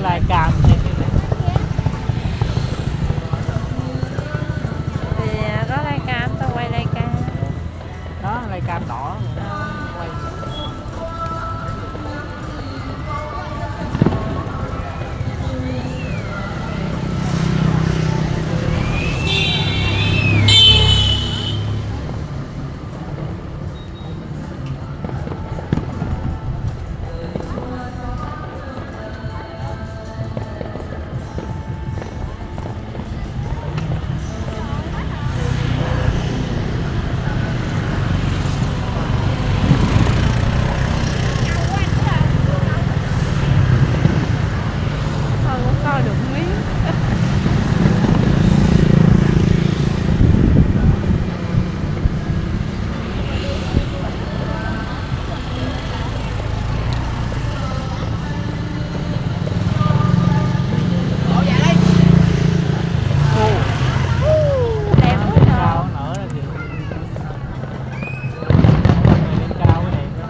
Lai cam thì có lai cam, tao quay lai cam đó, lai cam đỏ quay. coi được miếng. Đẹp quá trời. Cao nở ra kìa. Lên cao mới đẹp đó.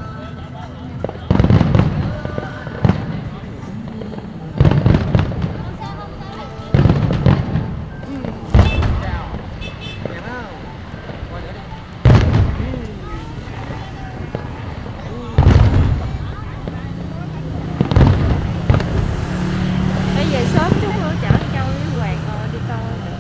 Bây giờ sớm chút nữa chở Châu với Hoàng đi coi nữa.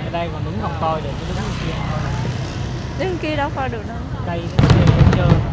Ở đây còn đứng không coi được, cái đứng bên kia. Đứng kia đâu coi được đâu. Cây nó trơn.